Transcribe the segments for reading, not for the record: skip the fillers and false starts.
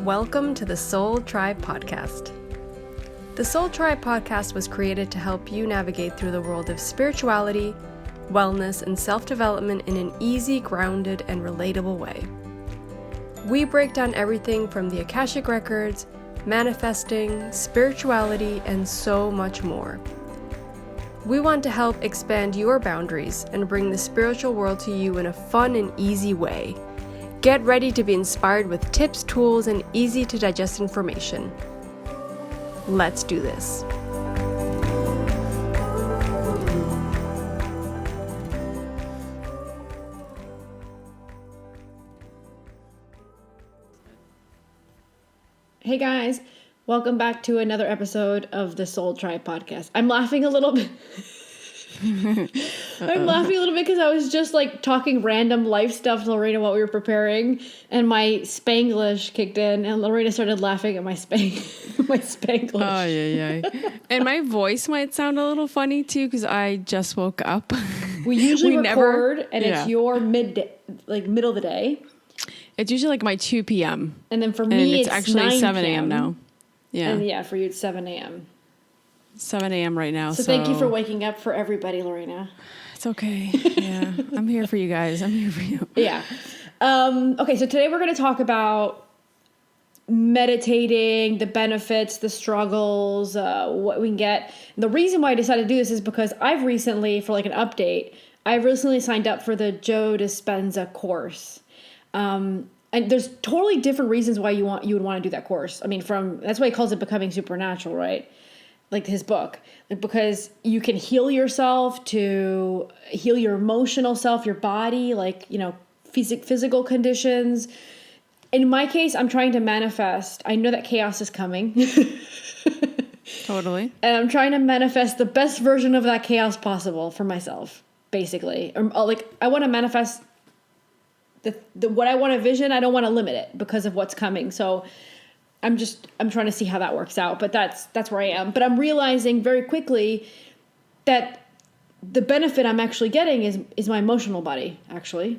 Welcome to the Soul Tribe Podcast. The Soul Tribe Podcast was created to help you navigate through the world of spirituality, wellness, and self-development in an easy, grounded, and relatable way. We break down everything from the Akashic Records, manifesting, spirituality, and so much more. We want to help expand your boundaries and bring the spiritual world to you in a fun and easy way. Get ready to be inspired with tips, tools, and easy to digest information. Let's do this. Hey guys, welcome back to another episode of the Soul Tribe Podcast. I'm laughing a little bit. I'm laughing a little bit because I was just like talking random life stuff to Lorena while we were preparing, and my Spanglish kicked in, and Lorena started laughing at my Spanglish. Oh yeah. And my voice might sound a little funny too because I just woke up. We usually record, and it's your midday, like middle of the day. It's usually like my 2 p.m. And then for me, it's actually 9 7 a.m. now. Yeah. And yeah, for you, it's 7 a.m. 7 a.m. right now. So thank you for waking up for everybody, Lorena. It's okay. Yeah. I'm here for you guys. I'm here for you. Yeah. Okay, so today we're going to talk about meditating, the benefits, the struggles, what we can get. And the reason why I decided to do this is because I've recently, for like an update, I've recently signed up for the Joe Dispenza course. And there's totally different reasons why you would want to do that course. I mean, that's why he calls it Becoming Supernatural, right? Like his book, because you can heal yourself, to heal your emotional self, your body, like, you know, physical conditions. In my case, I'm trying to manifest. I know that chaos is coming. Totally. And I'm trying to manifest the best version of that chaos possible for myself, basically. Or, like, I want to manifest the what I want to vision. I don't want to limit it because of what's coming. So I'm trying to see how that works out, but that's where I am. But I'm realizing very quickly that the benefit I'm actually getting is my emotional body, actually.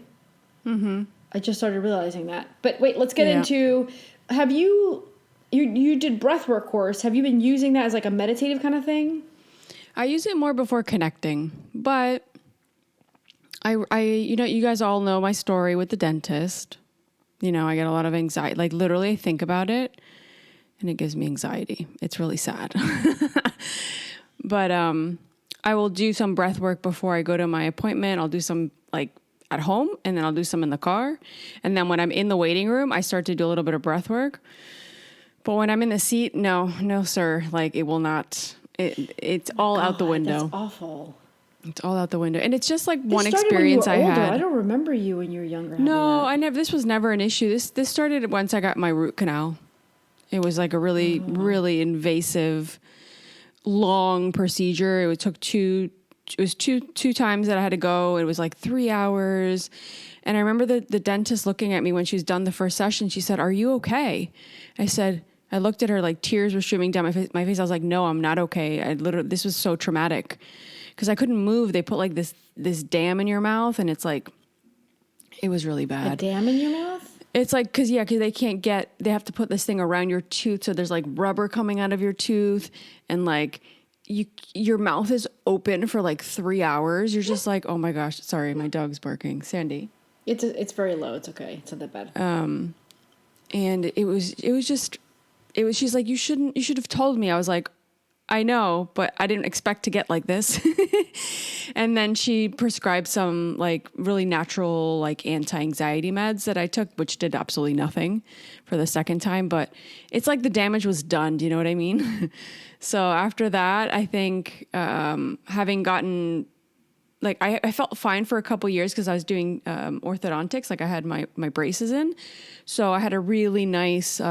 Mm-hmm. I just started realizing that. But wait, let's get into, have you did Breathwork course. Have you been using that as like a meditative kind of thing? I use it more before connecting, but I you guys all know my story with the dentist. You know, I get a lot of anxiety. Like literally I think about it and it gives me anxiety. It's really sad. But I will do some breath work before I go to my appointment. I'll do some like at home, and then I'll do some in the car. And then when I'm in the waiting room, I start to do a little bit of breath work. But when I'm in the seat, no, sir. Like it will not, it's all out the window. That's awful. It's all out the window. And it's just like one experience I had. I don't remember you when you were younger. No, this was never an issue. This started once I got my root canal. It was like a really, really invasive, long procedure. It took two times that I had to go. It was like 3 hours. And I remember the dentist looking at me when she was done the first session. She said, "Are you okay?" I looked at her like tears were streaming down my face. I was like, "No, I'm not okay." This was so traumatic. Because I couldn't move. They put like this dam in your mouth, and it's like, it was really bad. A dam in your mouth? It's like, because they have to put this thing around your tooth, so there's like rubber coming out of your tooth, and like your mouth is open for like 3 hours. You're just like, oh my gosh, sorry, my dog's barking. Sandy. It's very low. It's okay. It's not that bad. And she's like, you should have told me. I was like, I know, but I didn't expect to get like this. And then she prescribed some like really natural, like anti-anxiety meds that I took, which did absolutely nothing for the second time, but it's like the damage was done. Do you know what I mean? So after that, I think, having gotten like, I felt fine for a couple years because I was doing, orthodontics. Like I had my braces in. So I had a really nice,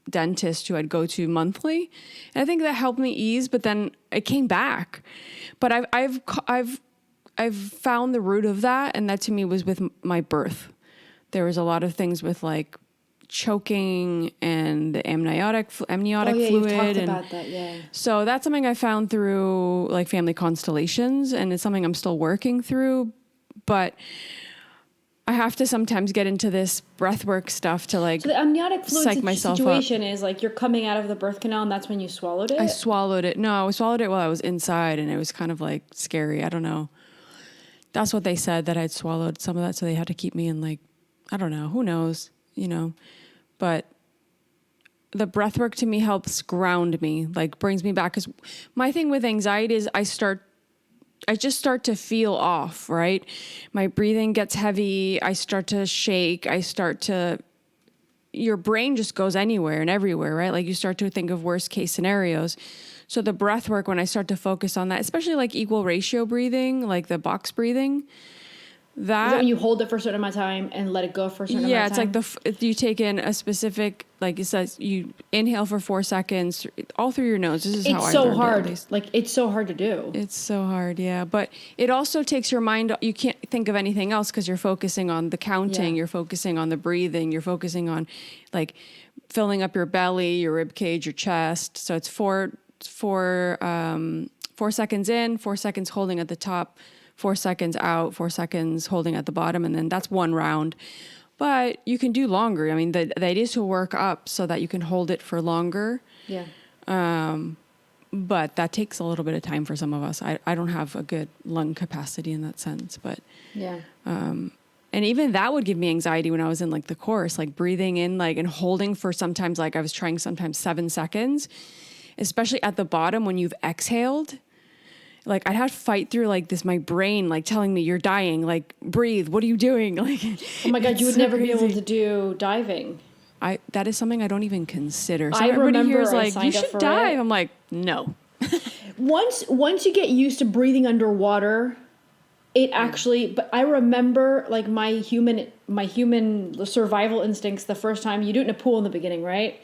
dentist who I'd go to monthly, and I think that helped me ease. But then it came back. But I've found the root of that, and that to me was with my birth. There was a lot of things with like choking and the amniotic fluid. You've talked about that, yeah. So that's something I found through like family constellations, and it's something I'm still working through. But I have to sometimes get into this breathwork stuff to like. So the amniotic fluid psych myself situation is like you're coming out of the birth canal and that's when you swallowed it? I swallowed it. No, I swallowed it while I was inside and it was kind of like scary. I don't know. That's what they said, that I'd swallowed some of that. So they had to keep me in like, I don't know, who knows, you know, but the breathwork to me helps ground me, like brings me back. Cause my thing with anxiety is I just start to feel off, right? My breathing gets heavy. I start to shake. Your brain just goes anywhere and everywhere, right? Like you start to think of worst case scenarios. So the breath work, when I start to focus on that, especially like equal ratio breathing, like the box breathing, Is that when you hold it for a certain amount of time and let it go for a certain amount of time? Yeah, it's like you take in a specific, like it says, you inhale for 4 seconds, all through your nose. This is how I learned it. It's so hard. Like, it's so hard to do. It's so hard, yeah. But it also takes your mind, you can't think of anything else because you're focusing on the counting, you're focusing on the breathing, you're focusing on like filling up your belly, your rib cage, your chest. So it's 4 seconds in, 4 seconds holding at the top, 4 seconds out, 4 seconds holding at the bottom, and then that's one round. But you can do longer. I mean, the idea is to work up so that you can hold it for longer. Yeah. But that takes a little bit of time for some of us. I don't have a good lung capacity in that sense, but yeah. And even that would give me anxiety when I was in like the course, like breathing in, like, and holding for sometimes, like I was trying sometimes 7 seconds, especially at the bottom when you've exhaled. Like I'd have to fight through like this, my brain like telling me you're dying, like breathe. What are you doing? Like, oh my God, you would never be able to do diving. That is something I don't even consider. So I everybody remember here is I like, you signed up should for dive. it. I'm like, no. Once you get used to breathing underwater, it actually, but I remember like my human survival instincts the first time. You do it in a pool in the beginning, right?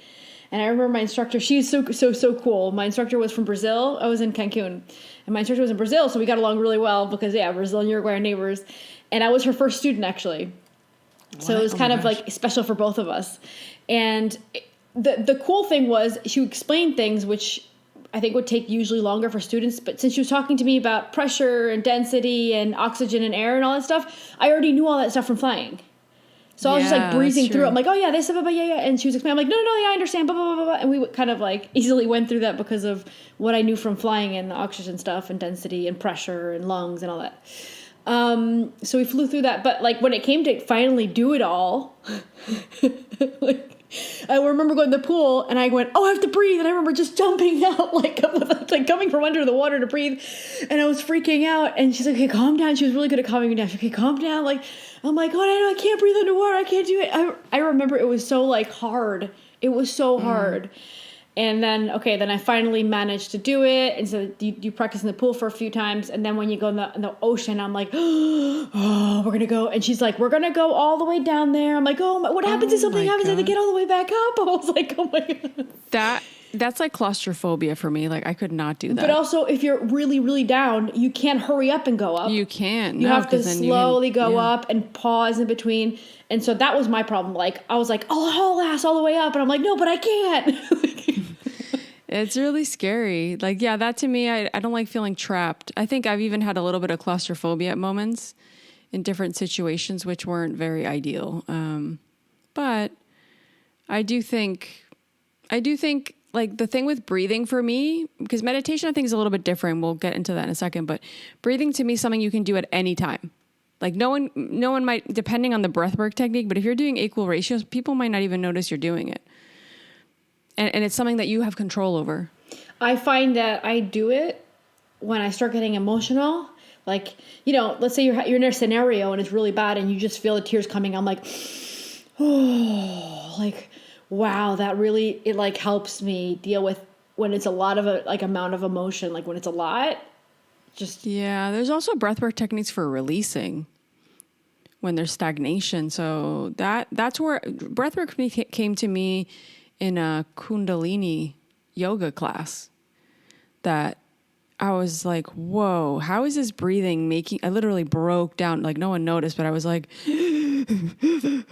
And I remember my instructor, she's so cool. My instructor was from Brazil. I was in Cancun. And my instructor was in Brazil, so we got along really well because, Brazil and Uruguay are neighbors. And I was her first student, actually. What? So it was kind of like special for both of us. And the cool thing was she would explain things which I think would take usually longer for students. But since she was talking to me about pressure and density and oxygen and air and all that stuff, I already knew all that stuff from flying. So I was just like breezing through it. I'm like, oh yeah, this, blah, blah, yeah. And she was explaining, I'm like, no, yeah, I understand, blah, blah, blah, blah. And we kind of like easily went through that because of what I knew from flying and the oxygen stuff and density and pressure and lungs and all that. So we flew through that. But like when it came to finally do it all, like I remember going to the pool and I went, oh, I have to breathe. And I remember just jumping out, like coming from under the water to breathe. And I was freaking out. And she's like, okay, calm down. She was really good at calming me down. She's like, okay, calm down. Like, I'm like, oh, I can't breathe underwater. I can't do it. I remember it was so like hard. It was so hard. And then I finally managed to do it. And so you practice in the pool for a few times. And then when you go in the ocean, I'm like, oh, we're going to go. And she's like, we're going to go all the way down there. I'm like, oh, what happens if something happens? I have to get all the way back up. I was like, oh my God. That's like claustrophobia for me. Like I could not do that. But also if you're really, really down, you can't hurry up and go up. You can't. You have to slowly go up and pause in between. And so that was my problem. Like I was like, oh, haul ass all the way up. And I'm like, no, but I can't. It's really scary. Like, yeah, that to me, I don't like feeling trapped. I think I've even had a little bit of claustrophobia at moments in different situations, which weren't very ideal. But I do think like the thing with breathing for me, because meditation I think is a little bit different. We'll get into that in a second. But breathing to me is something you can do at any time. Like no one might, depending on the breathwork technique, but if you're doing equal ratios, people might not even notice you're doing it. And it's something that you have control over. I find that I do it when I start getting emotional. Like, let's say you're in a scenario and it's really bad and you just feel the tears coming. I'm like, oh, like, wow, that really, it like helps me deal with when it's a lot of amount of emotion. Like when it's a lot, just. Yeah, there's also breathwork techniques for releasing when there's stagnation. So that's where breathwork came to me in a Kundalini yoga class that I was like, whoa, how is this breathing I literally broke down. Like no one noticed, but I was like, I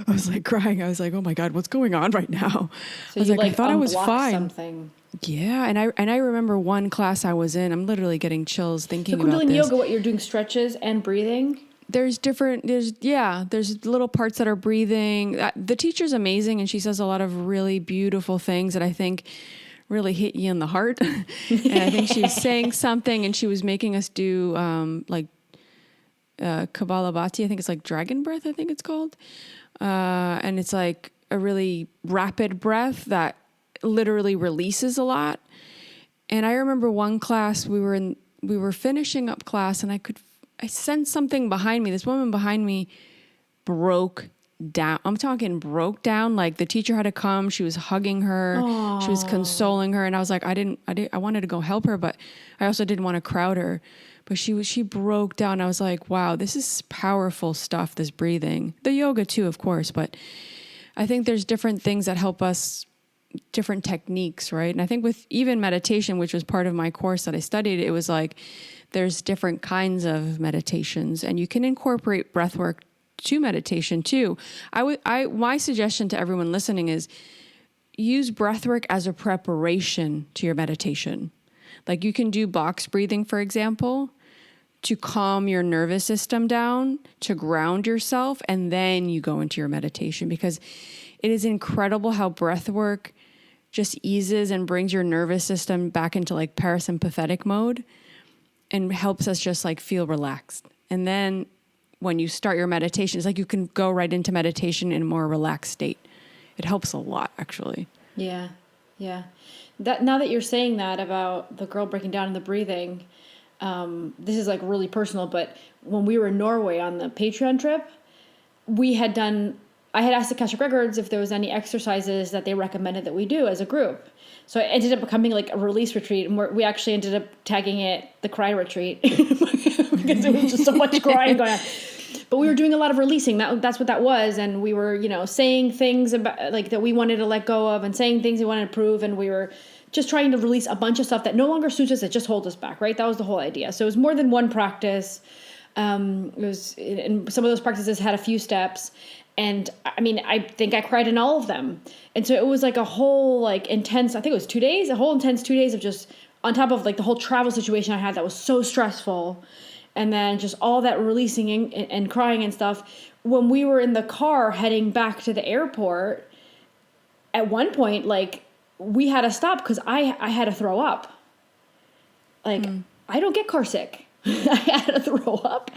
was like crying. I was like, oh my God, what's going on right now? So I was like, I thought I was fine. Something. Yeah. And I remember one class I was in, I'm literally getting chills thinking about this. Kundalini yoga, what you're doing stretches and breathing? there's little parts that are breathing. The teacher's amazing, and she says a lot of really beautiful things that I think really hit you in the heart. And I think she was saying something, and she was making us do Kabbalah-bati. I think it's like dragon breath, I think it's called. And it's like a really rapid breath that literally releases a lot. And I remember one class we were finishing up class, and I sensed something behind me. This woman behind me broke down. I'm talking broke down. Like the teacher had to come. She was hugging her. Aww. She was consoling her. And I was like, I wanted to go help her, but I also didn't want to crowd her. But she broke down. I was like, wow, this is powerful stuff, this breathing. The yoga too, of course. But I think there's different things that help us, different techniques, right? And I think with even meditation, which was part of my course that I studied, it was like, there's different kinds of meditations, and you can incorporate breathwork to meditation too. My suggestion to everyone listening is use breathwork as a preparation to your meditation. Like you can do box breathing, for example, to calm your nervous system down, to ground yourself, and then you go into your meditation, because it is incredible how breathwork just eases and brings your nervous system back into like parasympathetic mode and helps us just like feel relaxed. And then when you start your meditation, it's like you can go right into meditation in a more relaxed state. It helps a lot, actually. Yeah. Yeah. Now that you're saying that about the girl breaking down in the breathing, this is like really personal, but when we were in Norway on the Patreon trip, I had asked the Akashic Records if there was any exercises that they recommended that we do as a group. So it ended up becoming like a release retreat, and we actually ended up tagging it the cry retreat because there was just so much crying going on. But we were doing a lot of releasing. That's what that was, and we were, saying things about like that we wanted to let go of, and saying things we wanted to prove, and we were just trying to release a bunch of stuff that no longer suits us, that just holds us back. Right? That was the whole idea. So it was more than one practice. And some of those practices had a few steps. And I mean, I think I cried in all of them. And so it was like a whole intense, I think it was 2 days, a whole intense 2 days of just on top of like the whole travel situation I had that was so stressful. And then just all that releasing and crying and stuff. When we were in the car heading back to the airport, at one point, like we had to stop because I had to throw up. Like I don't get car sick. I had to throw up.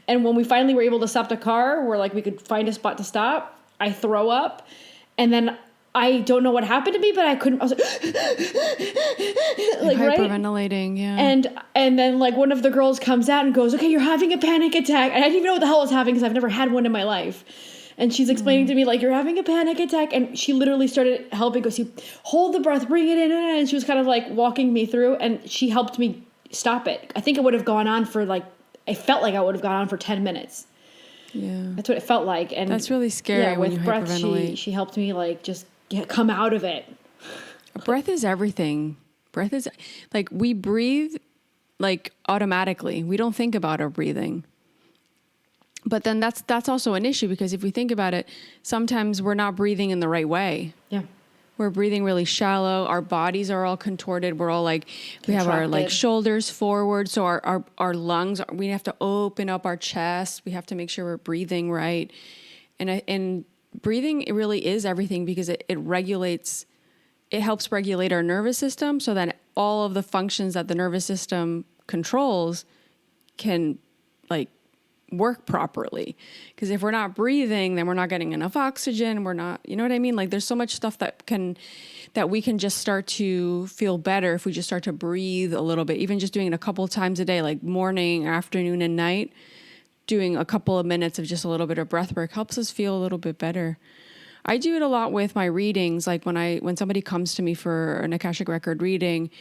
And when we finally were able to stop the car where like we could find a spot to stop, I throw up. And then I don't know what happened to me, but I couldn't, I was like hyperventilating, right? Yeah. And then like one of the girls comes out and goes, okay, you're having a panic attack. And I didn't even know what the hell I was having because I've never had one in my life. And she's explaining to me like, you're having a panic attack. And she literally started helping, goes, you hold the breath, bring it in. And she was kind of like walking me through, and she helped me stop it. I think it would have gone on for I felt like I would have gone on for 10 minutes. Yeah. That's what it felt like. And that's really scary. Yeah, when with you breath, she helped me just come out of it. Breath is everything. Breath is like, we breathe like automatically. We don't think about our breathing. But then that's also an issue, because if we think about it, sometimes we're not breathing in the right way. Yeah. We're breathing really shallow. Our bodies are all contorted. We're all like, we have our shoulders forward. So our lungs, we have to open up our chest. We have to make sure we're breathing right. And breathing, it really is everything, because it helps regulate our nervous system so that all of the functions that the nervous system controls can work properly. Because if we're not breathing, then we're not getting enough oxygen. We're not, you know what I mean? Like there's so much stuff that we can just start to feel better if we just start to breathe a little bit, even just doing it a couple of times a day, like morning, afternoon, and night. Doing a couple of minutes of just a little bit of breath work helps us feel a little bit better. I do it a lot with my readings. Like when somebody comes to me for an Akashic Record reading,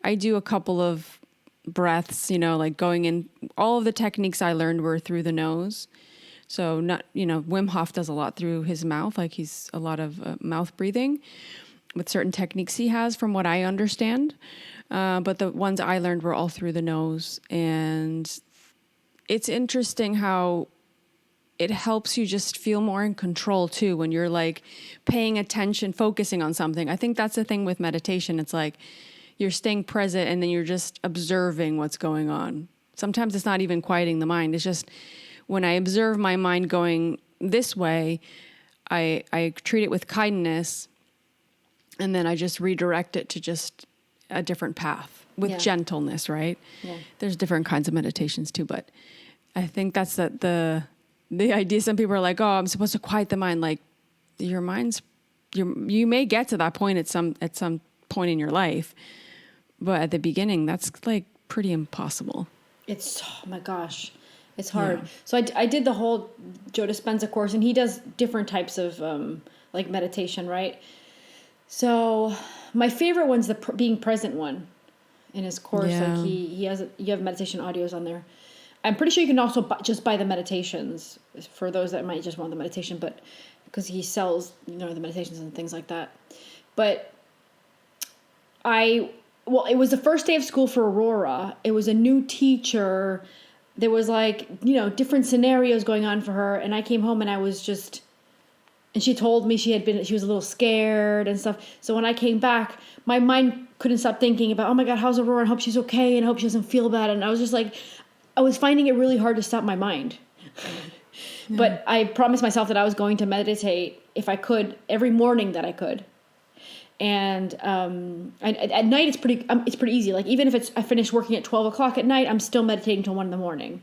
I do a couple of breaths, like going in. All of the techniques I learned were through the nose. So Wim Hof does a lot through his mouth. Like he's a lot of mouth breathing with certain techniques he has, from what I understand. But the ones I learned were all through the nose. And it's interesting how it helps you just feel more in control too, when you're like paying attention, focusing on something. I think that's the thing with meditation. It's like you're staying present, and then you're just observing what's going on. Sometimes it's not even quieting the mind. It's just when I observe my mind going this way, I treat it with kindness, and then I just redirect it to just a different path with gentleness, right? Yeah. There's different kinds of meditations too, but I think that's the idea. Some people are like, oh, I'm supposed to quiet the mind. Like, your mind's, you may get to that point at some point in your life, but at the beginning, that's like pretty impossible. It's, oh my gosh, it's hard. Yeah. So I did the whole Joe Dispenza course, and he does different types of like meditation, right? So my favorite one's the being present one in his course. Yeah. Like you have meditation audios on there. I'm pretty sure you can also just buy the meditations for those that might just want the meditation, but because he sells, the meditations and things like that. But it was the first day of school for Aurora. It was a new teacher. There was different scenarios going on for her. And I came home and I was and she told me she was a little scared and stuff. So when I came back, my mind couldn't stop thinking about, oh my God, how's Aurora? I hope she's okay. And I hope she doesn't feel bad. And I was just I was finding it really hard to stop my mind. Yeah. But I promised myself that I was going to meditate if I could every morning that I could. And at night it's pretty easy. Like even if I finish working at 12 o'clock at night, I'm still meditating till 1 a.m.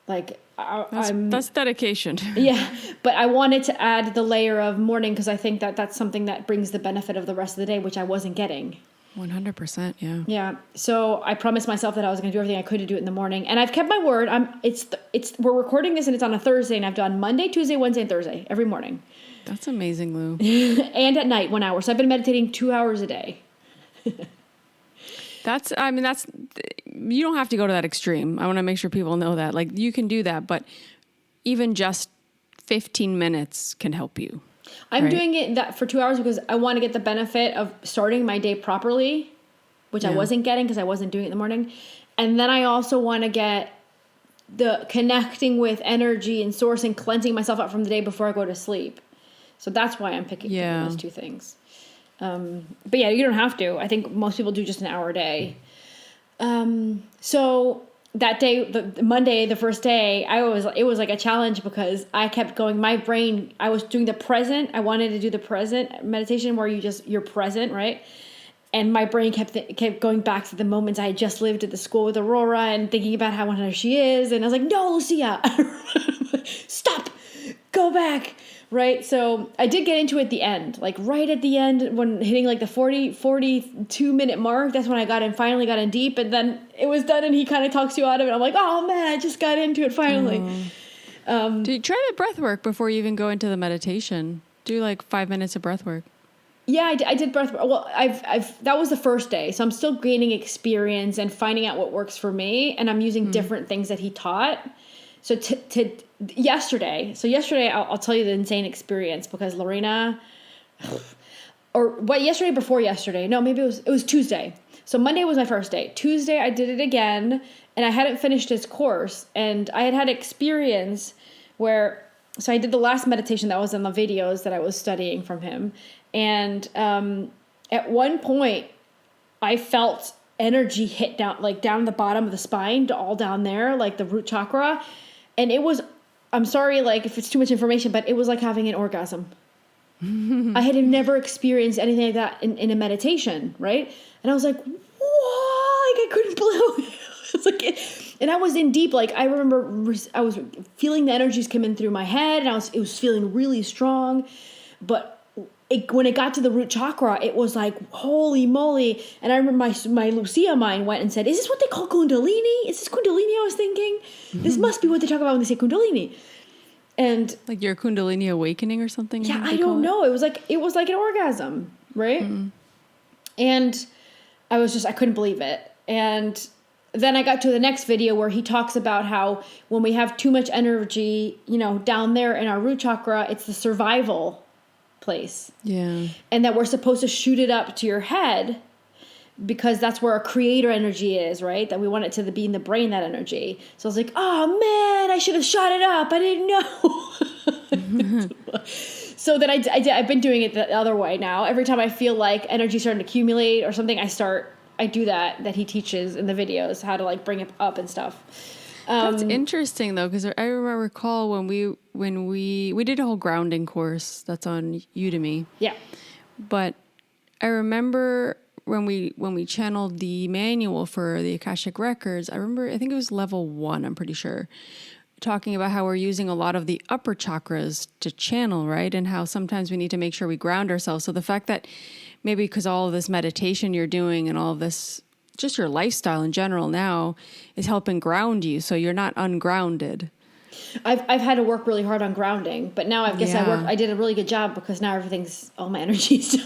Like that's dedication. Yeah, but I wanted to add the layer of morning because I think that that's something that brings the benefit of the rest of the day, which I wasn't getting. 100%, yeah. Yeah. So I promised myself that I was going to do everything I could to do it in the morning, and I've kept my word. We're recording this and it's on a Thursday, and I've done Monday, Tuesday, Wednesday, and Thursday every morning. That's amazing, Lou. And at night 1 hour. So I've been meditating 2 hours a day. That's you don't have to go to that extreme. I want to make sure people know that. Like, you can do that, but even just 15 minutes can help you. I'm doing it for 2 hours because I want to get the benefit of starting my day properly, which I wasn't getting because I wasn't doing it in the morning. And then I also want to get the connecting with energy and source and cleansing myself out from the day before I go to sleep. So that's why I'm picking those two things. But yeah, you don't have to. I think most people do just an hour a day. So that day, the Monday, the first day, it was like a challenge because I kept going, my brain, I was doing the present. I wanted to do the present meditation where you're present, right? And my brain kept going back to the moments I had just lived at the school with Aurora and thinking about how wonderful she is. And I was like, no, Lucia, stop, go back. Right. So I did get into it at the end, like right at the end when hitting like the 42 minute mark. That's when I finally got in deep, and then it was done and he kind of talks you out of it. I'm like, oh man, I just got into it finally. Try the breath work before you even go into the meditation. Do like 5 minutes of breath work. Yeah, I did breath work. Well, that was the first day. So I'm still gaining experience and finding out what works for me. And I'm using different things that he taught. So yesterday, I'll tell you the insane experience because Lorena, yesterday before yesterday, no, maybe it was Tuesday. So Monday was my first day. Tuesday I did it again, and I hadn't finished his course, and I had experience so I did the last meditation that was in the videos that I was studying from him, and at one point I felt energy hit down the bottom of the spine, all down there, like the root chakra. And it was, I'm sorry, like if it's too much information, but it was like having an orgasm. I had never experienced anything like that in a meditation, right? And I was like, whoa, I couldn't believe it. It's like, and I was in deep, like I remember I was feeling the energies coming through my head, and it was feeling really strong. But when it got to the root chakra, it was like, holy moly. And I remember my Lucia mind went and said, is this what they call Kundalini? Is this Kundalini I was thinking? This must be what they talk about when they say Kundalini. And like your Kundalini awakening or something? Yeah, I don't know. It was like an orgasm, right? Mm-hmm. And I couldn't believe it. And then I got to the next video where he talks about how when we have too much energy, down there in our root chakra, it's the survival place. Yeah. And that we're supposed to shoot it up to your head because that's where our creator energy is, right? That we want it to be in the brain, that energy. So I was like, oh man, I should have shot it up. I didn't know. So then I've been doing it the other way now. Every time I feel like energy starting to accumulate or something, I do that he teaches in the videos, how to like bring it up and stuff. That's interesting though, because I recall when we did a whole grounding course that's on Udemy. Yeah. But I remember when we channeled the manual for the Akashic Records, I think it was level 1, I'm pretty sure, talking about how we're using a lot of the upper chakras to channel, right? And how sometimes we need to make sure we ground ourselves. So the fact that maybe because all of this meditation you're doing and all of this, just your lifestyle in general now is helping ground you. So you're not ungrounded. I've had to work really hard on grounding, but now I guess I did a really good job because now all my energy's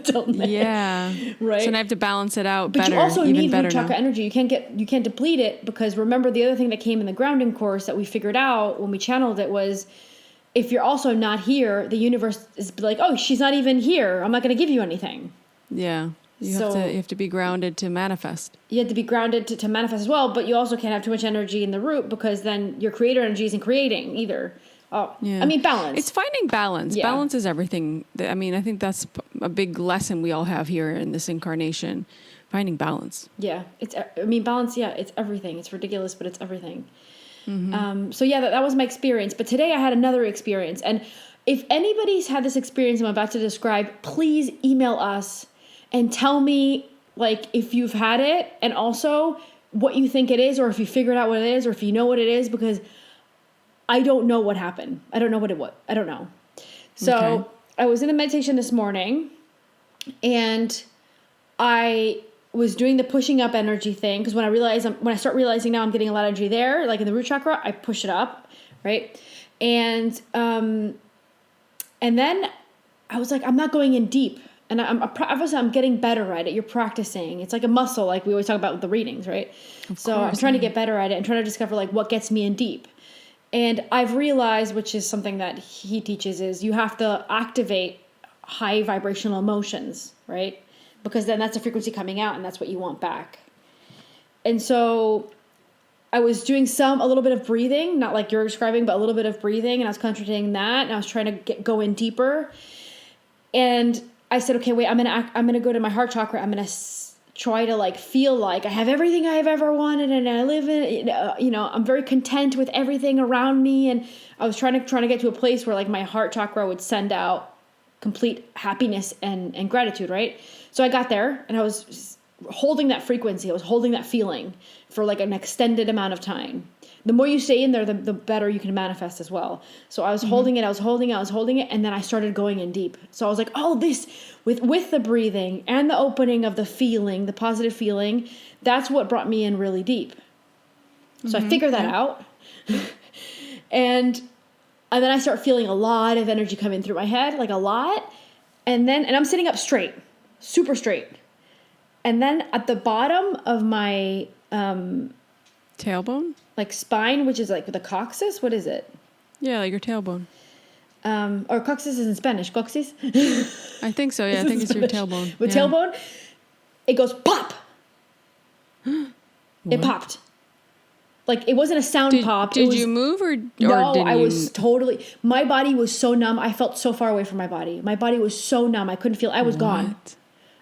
don't there. Yeah. Right. So now I have to balance it out but better. you also even need better root chakra energy. You can't deplete it, because remember the other thing that came in the grounding course that we figured out when we channeled it was, if you're also not here, the universe is like, oh, she's not even here, I'm not going to give you anything. Yeah. You have to be grounded to manifest. You have to be grounded to manifest as well, but you also can't have too much energy in the root, because then your creator energy isn't creating either. Oh, yeah. I mean, balance. It's finding balance. Yeah. Balance is everything. I mean, I think that's a big lesson we all have here in this incarnation, finding balance. Yeah. Balance, yeah, it's everything. It's ridiculous, but it's everything. Mm-hmm. So yeah, that was my experience. But today I had another experience. And if anybody's had this experience I'm about to describe, please email us and tell me, like, if you've had it, and also what you think it is, or if you figured out what it is, or if you know what it is, because I don't know what happened. I don't know what it was. I don't know. So okay. I was in a meditation this morning, and I was doing the pushing up energy thing, because when I start realizing now I'm getting a lot of energy there, like in the root chakra, I push it up, right? And then I was like, I'm not going in deep. And I'm getting better at it. You're practicing. It's like a muscle, like we always talk about with the readings, right? So I'm trying to get better at it and trying to discover like what gets me in deep. And I've realized, which is something that he teaches, is you have to activate high vibrational emotions, right? Because then that's a frequency coming out, and that's what you want back. And so I was doing a little bit of breathing, not like you're describing, but a little bit of breathing, and I was concentrating that, and I was trying to go in deeper. And I said, okay, wait, I'm gonna go to my heart chakra. I'm gonna try to like feel like I have everything I've ever wanted, and I live in, I'm very content with everything around me. And I was trying to get to a place where like my heart chakra would send out complete happiness and gratitude, right? So I got there, and I was holding that frequency. I was holding that feeling for like an extended amount of time. The more you stay in there, the better you can manifest as well. So I was holding it, and then I started going in deep. So I was like, oh, this, with the breathing and the opening of the feeling, the positive feeling, that's what brought me in really deep. So I figured that out. and then I start feeling a lot of energy coming through my head, like a lot. And I'm sitting up straight, super straight. And then at the bottom of my tailbone, like spine, which is like the coccyx. What is it? Yeah, like your tailbone. Or coccyx is in Spanish. Coccyx? I think so. Yeah, I think it's your tailbone. With tailbone, it goes pop. It popped. Like it wasn't a sound pop. Did you move or no? Did I was totally. My body was so numb. I felt so far away from my body. My body was so numb. I couldn't feel. I was gone.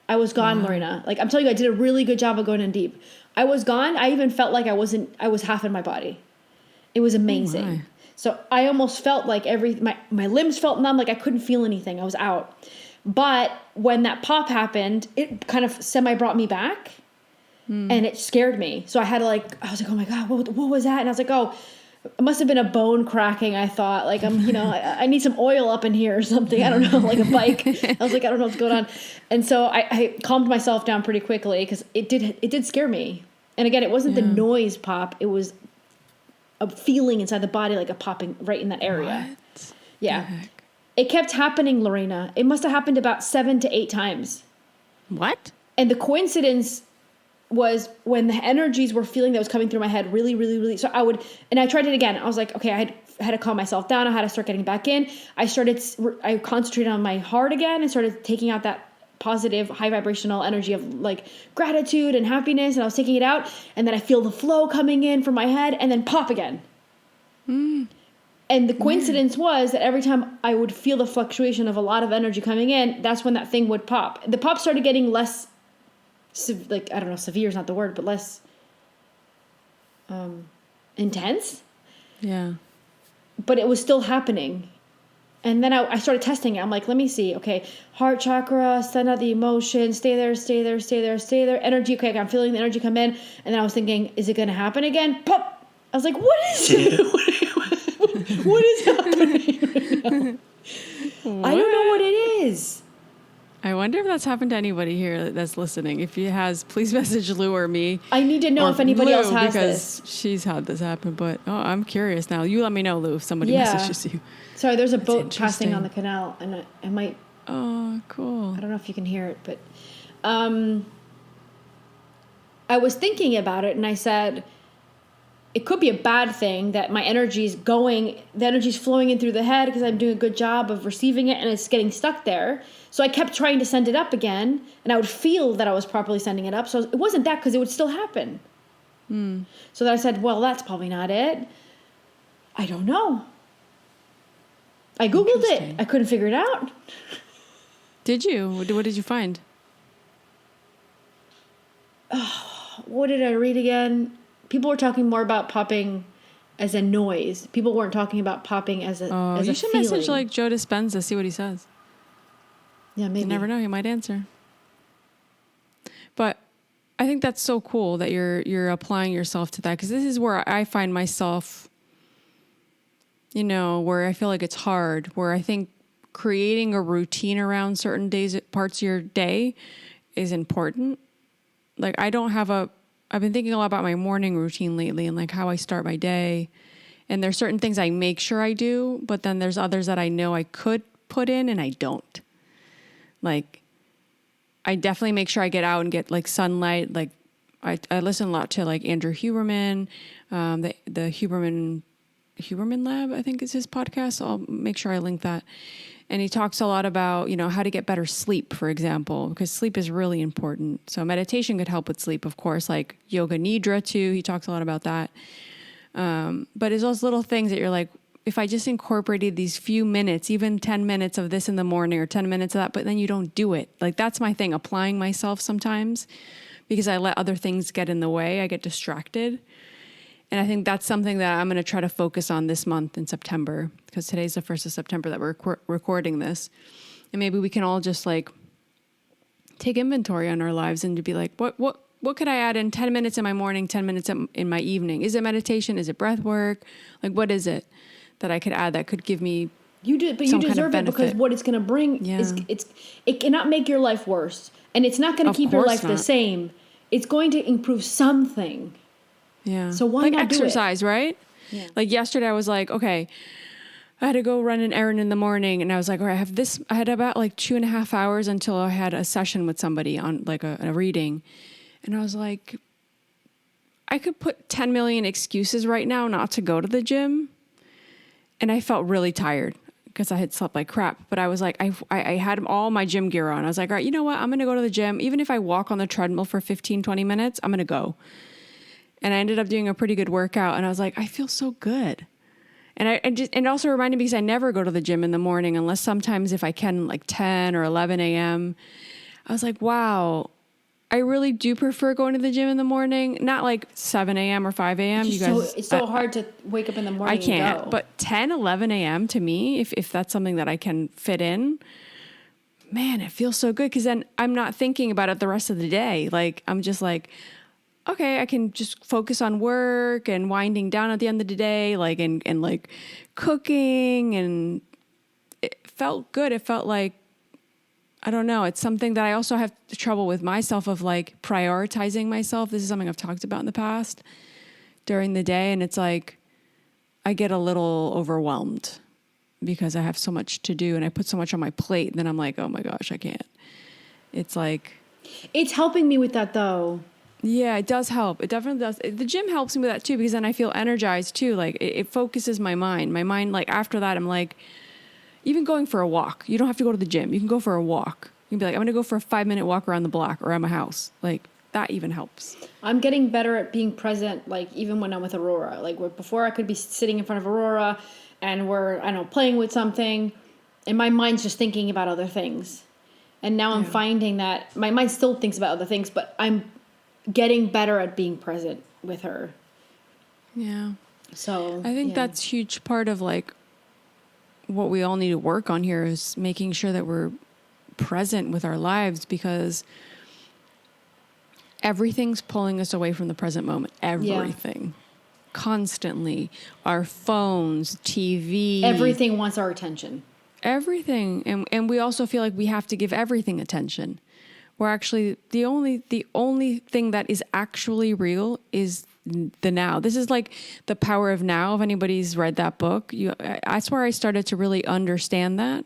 I was gone, Lorena. Like I'm telling you, I did a really good job of going in deep. I was gone. I even felt like I was half in my body. It was amazing. So I almost felt like my limbs felt numb, like I couldn't feel anything. I was out. But when that pop happened, it kind of semi brought me back, and it scared me. So I was like, oh my God, what was that? And I was like, oh, it must have been a bone cracking. I thought like I need some oil up in here or something. I don't know, like a bike. I was like, I don't know what's going on. And so I calmed myself down pretty quickly, because it did scare me. And again, it wasn't the noise pop. It was a feeling inside the body, like a popping right in that area. What? Yeah. It kept happening, Lorena. It must have happened about 7 to 8 times. What? And the coincidence was when the energies were feeling that was coming through my head really, really, really. So I tried it again. I was like, okay, I had to calm myself down. I had to start getting back in. I concentrated on my heart again and started taking out that positive, high vibrational energy of like gratitude and happiness. And I was taking it out, and then I feel the flow coming in from my head, and then pop again. And the coincidence was that every time I would feel the fluctuation of a lot of energy coming in, that's when that thing would pop. The pop started getting less, like, I don't know, severe is not the word, but less intense. Yeah. But it was still happening. And then I started testing it. I'm like, let me see. Okay, heart chakra, send out the emotion, stay there, stay there, stay there, stay there. Energy, okay, I'm feeling the energy come in. And then I was thinking, is it going to happen again? Pop! I was like, what is it? What is happening right now? I don't know what it is. I wonder if that's happened to anybody here that's listening. If it has, please message Lou or me. I need to know if anybody else has because this. She's had this happen, but I'm curious now. You let me know, Lou, if somebody messages you. Sorry, there's a boat passing on the canal, and I might... Oh, cool. I don't know if you can hear it, but... I was thinking about it, and I said... It could be a bad thing that my energy's going... The energy's flowing in through the head because I'm doing a good job of receiving it, and it's getting stuck there. So I kept trying to send it up again, and I would feel that I was properly sending it up. So it wasn't that, because it would still happen. So then I said, well, that's probably not it. I don't know. I Googled it. I couldn't figure it out. Did you? What did you find? What did I read again? People were talking more about popping as a noise. People weren't talking about popping as a as you a should feeling. message like Joe Dispenza, see what he says. Yeah, maybe. You never know, he might answer. But I think that's so cool that you're applying yourself to that, because this is where I find myself, where I feel like it's hard, where I think creating a routine around certain days, parts of your day is important. Like I've been thinking a lot about my morning routine lately and like how I start my day. And there's certain things I make sure I do, but then there's others that I know I could put in and I don't. Like, I definitely make sure I get out and get like sunlight. Like I listen a lot to like Andrew Huberman, the Huberman Lab, I think is his podcast. So I'll make sure I link that. And he talks a lot about, how to get better sleep, for example, because sleep is really important. So meditation could help with sleep, of course, like yoga nidra too. He talks a lot about that. But it's those little things that you're like, if I just incorporated these few minutes, even 10 minutes of this in the morning or 10 minutes of that, but then you don't do it. Like that's my thing, applying myself sometimes because I let other things get in the way. I get distracted. And I think that's something that I'm going to try to focus on this month in September, because today's the 1st of September that we're recording this. And maybe we can all just like take inventory on our lives and to be like, what could I add in 10 minutes in my morning, 10 minutes in my evening? Is it meditation? Is it breath work? Like, what is it that I could add that could give me you deserve it, because what it's going to bring is it cannot make your life worse, and it's not going to keep your life the same. It's going to improve something. Yeah. So why not exercise, do it? right? Yeah. Like yesterday I was like, okay, I had to go run an errand in the morning, and I was like, all right, I had about like 2.5 hours until I had a session with somebody on like a reading. And I was like, I could put 10 million excuses right now not to go to the gym. And I felt really tired because I had slept like crap. But I was like, I had all my gym gear on. I was like, all right, you know what? I'm going to go to the gym. Even if I walk on the treadmill for 15, 20 minutes, I'm going to go. And I ended up doing a pretty good workout. And I was like, I feel so good. And it also reminded me, because I never go to the gym in the morning unless sometimes if I can, like 10 or 11 a.m. I was like, wow, I really do prefer going to the gym in the morning. Not like 7 a.m. or 5 a.m. It's so hard to wake up in the morning. I can't. And go. But 10, 11 a.m. to me, if that's something that I can fit in, man, it feels so good. Because then I'm not thinking about it the rest of the day. Like, I'm just like, okay, I can just focus on work and winding down at the end of the day, like, and like cooking, and it felt good. It felt like, I don't know. It's something that I also have trouble with myself of like prioritizing myself. This is something I've talked about in the past during the day. And it's like, I get a little overwhelmed because I have so much to do and I put so much on my plate. And then I'm like, oh my gosh, I can't. It's like, it's helping me with that though. Yeah, it does help. It definitely does. The gym helps me with that too, because then I feel energized too. Like it focuses my mind. My mind, like after that, I'm like, even going for a walk. You don't have to go to the gym. You can go for a walk. You can be like, I'm going to go for a 5-minute walk around the block or around my house. Like that even helps. I'm getting better at being present. Like even when I'm with Aurora, like before I could be sitting in front of Aurora and we're, I don't know, playing with something and my mind's just thinking about other things. And now I'm finding that my mind still thinks about other things, but I'm getting better at being present with her. Yeah. So I think that's a huge part of like what we all need to work on here is making sure that we're present with our lives, because everything's pulling us away from the present moment. Everything. Constantly. Our phones, TV. Everything wants our attention. Everything. And we also feel like we have to give everything attention. We're actually, the only thing that is actually real is the now. This is like the power of now. If anybody's read that book, that's where I started to really understand that.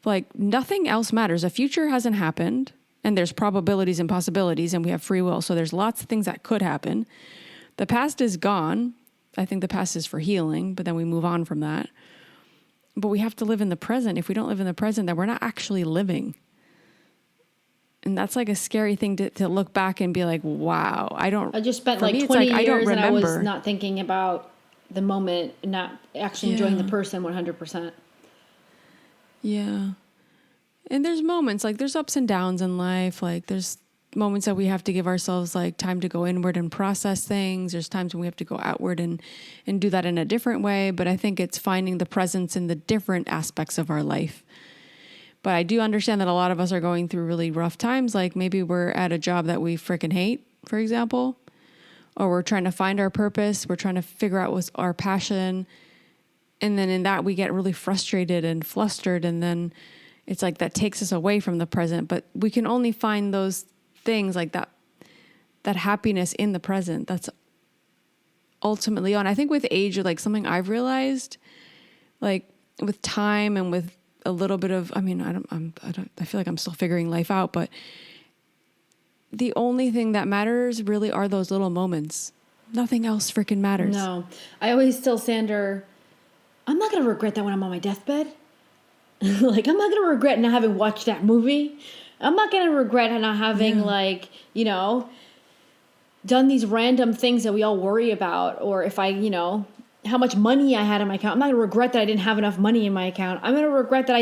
Like nothing else matters. The future hasn't happened, and there's probabilities and possibilities, and we have free will. So there's lots of things that could happen. The past is gone. I think the past is for healing, but then we move on from that. But we have to live in the present. If we don't live in the present, then we're not actually living. And that's like a scary thing to look back and be like, wow, I just spent like 20 years and I was not thinking about the moment, not actually enjoying the person 100%. Yeah. And there's moments, like there's ups and downs in life. Like there's moments that we have to give ourselves like time to go inward and process things. There's times when we have to go outward and do that in a different way. But I think it's finding the presence in the different aspects of our life. But I do understand that a lot of us are going through really rough times. Like maybe we're at a job that we freaking hate, for example, or we're trying to find our purpose. We're trying to figure out what's our passion. And then in that we get really frustrated and flustered. And then it's like that takes us away from the present. But we can only find those things like that happiness in the present. That's ultimately on. I think with age, or like something I've realized, like with time and with a little bit of, I feel like I'm still figuring life out, but the only thing that matters really are those little moments. Nothing else freaking matters. No, I always tell Sander, I'm not going to regret that when I'm on my deathbed. Like, I'm not going to regret not having watched that movie. I'm not going to regret not having done these random things that we all worry about. Or if I, how much money I had in my account. I'm not going to regret that I didn't have enough money in my account. I'm going to regret that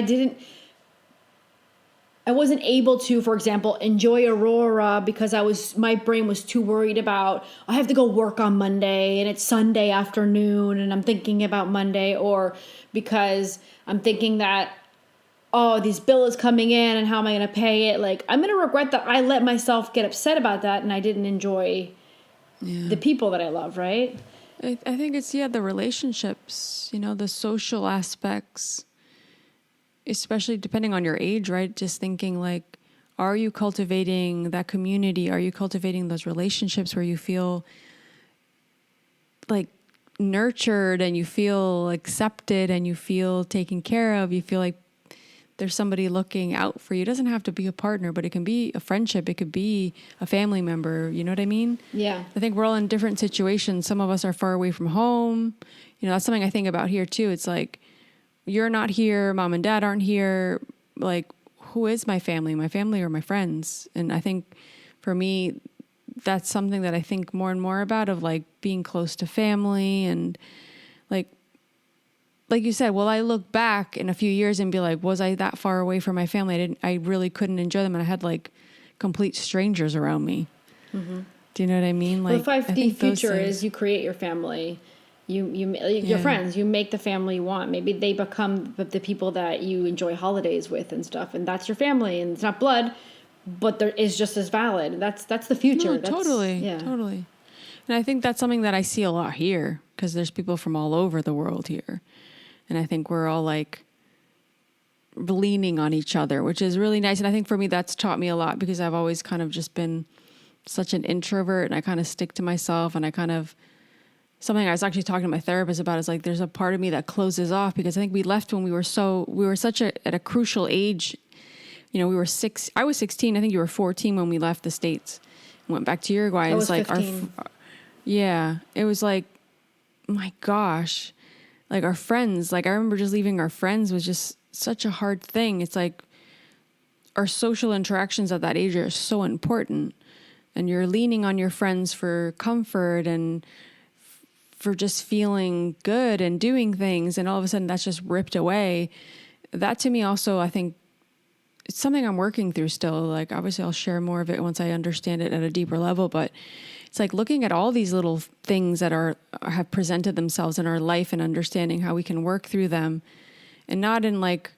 I wasn't able to, for example, enjoy Aurora because my brain was too worried about, I have to go work on Monday and it's Sunday afternoon and I'm thinking about Monday, or because I'm thinking that, oh, this bill is coming in and how am I going to pay it? Like, I'm going to regret that I let myself get upset about that and I didn't enjoy the people that I love, right? I think it's, the relationships, the social aspects, especially depending on your age, right? Just thinking like, are you cultivating that community? Are you cultivating those relationships where you feel like nurtured and you feel accepted and you feel taken care of? You feel like there's somebody looking out for you. It doesn't have to be a partner, but it can be a friendship. It could be a family member. You know what I mean? Yeah. I think we're all in different situations. Some of us are far away from home. That's something I think about here too. It's like, you're not here. Mom and dad aren't here. Like, who is my family? My family or my friends? And I think for me, that's something that I think more and more about, of like being close to family. And like you said, will I look back in a few years and be like, was I that far away from my family? I really couldn't enjoy them. And I had like complete strangers around me. Mm-hmm. Do you know what I mean? Like, the 5D future is you create your family. Your friends, you make the family you want. Maybe they become the people that you enjoy holidays with and stuff. And that's your family, and it's not blood, but there is just as valid. That's the future. No, totally. And I think that's something that I see a lot here, because there's people from all over the world here. And I think we're all like leaning on each other, which is really nice. And I think for me, that's taught me a lot, because I've always kind of just been such an introvert, and I kind of stick to myself, and something I was actually talking to my therapist about is like, there's a part of me that closes off, because I think we left when we were at a crucial age. I was 16. I think you were 14 when we left the States and went back to Uruguay. I was 15. It was like, my gosh, like our friends, like I remember just leaving our friends was just such a hard thing. It's like our social interactions at that age are so important, and you're leaning on your friends for comfort and for just feeling good and doing things, and all of a sudden that's just ripped away. That to me also, I think it's something I'm working through still. Like, obviously I'll share more of it once I understand it at a deeper level, but it's like looking at all these little things that have presented themselves in our life and understanding how we can work through them, and not in like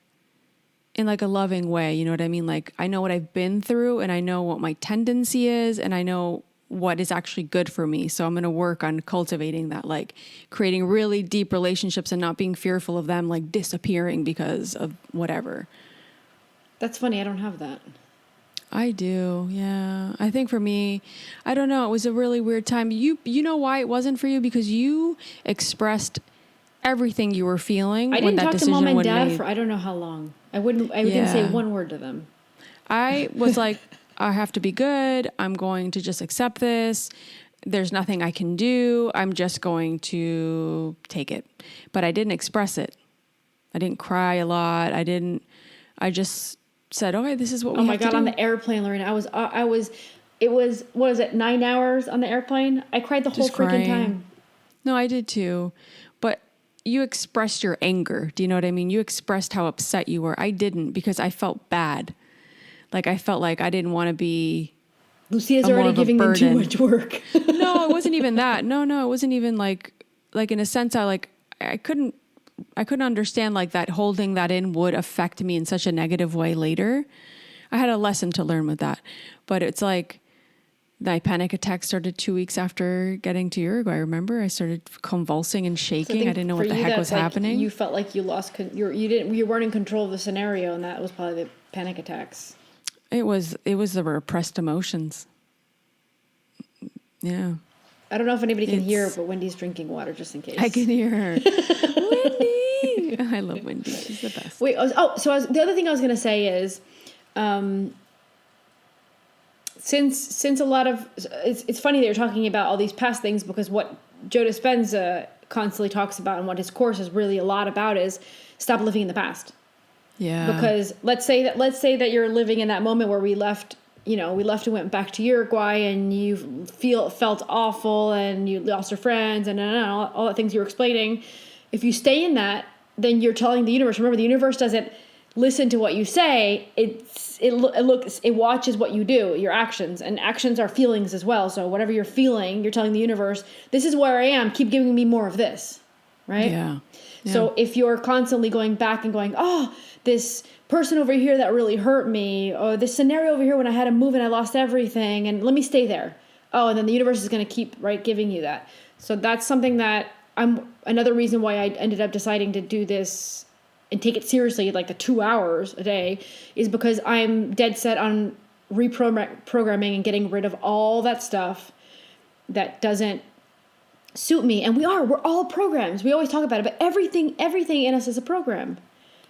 a loving way. You know what I mean? Like, I know what I've been through, and I know what my tendency is, and I know what is actually good for me. So I'm going to work on cultivating that, like creating really deep relationships and not being fearful of them like disappearing because of whatever. That's funny. I don't have that. I do. Yeah. I think for me, I don't know. It was a really weird time. You know why it wasn't for you? Because you expressed everything you were feeling. I when didn't that talk to decision mom and was dad made. for I don't know how long. I didn't say one word to them. I was like, I have to be good. I'm going to just accept this. There's nothing I can do. I'm just going to take it. But I didn't express it. I didn't cry a lot. I just said, okay, this is what we have to do. Oh my God, on the airplane, Lorena, it was, what is it, 9 hours on the airplane? I cried the whole freaking time. No, I did too. But you expressed your anger. Do you know what I mean? You expressed how upset you were. I didn't, because I felt bad. Like, I felt like I didn't want to be Lucia's already giving them too much work. No, it wasn't even that. No, it wasn't even like in a sense, I couldn't understand like that holding that in would affect me in such a negative way later. I had a lesson to learn with that. But it's like my panic attack started 2 weeks after getting to Uruguay. Remember, I started convulsing and shaking. I didn't know what the heck was happening. You felt like you lost, you weren't in control of the scenario, and that was probably the panic attacks. It was the repressed emotions. Yeah. I don't know if anybody can hear, but Wendy's drinking water just in case. I can hear her. Wendy! I love Wendy. She's the best. Wait, the other thing I was going to say is, since a lot of, it's funny that you're talking about all these past things, because what Joe Dispenza constantly talks about and what his course is really a lot about is stop living in the past. Yeah. Because let's say that you're living in that moment where we left and went back to Uruguay, and you felt awful, and you lost your friends, and all the things you were explaining. If you stay in that, then you're telling the universe. Remember, the universe doesn't listen to what you say. It watches what you do, your actions, and actions are feelings as well. So whatever you're feeling, you're telling the universe, this is where I am. Keep giving me more of this, right? Yeah. So if you're constantly going back and going, oh, this person over here that really hurt me, or this scenario over here when I had to move and I lost everything, and let me stay there. Oh, and then the universe is going to keep giving you that. So that's something that another reason why I ended up deciding to do this and take it seriously, like the 2 hours a day, is because I'm dead set on reprogramming and getting rid of all that stuff that doesn't suit me. And we're all programs. We always talk about it, but everything in us is a program.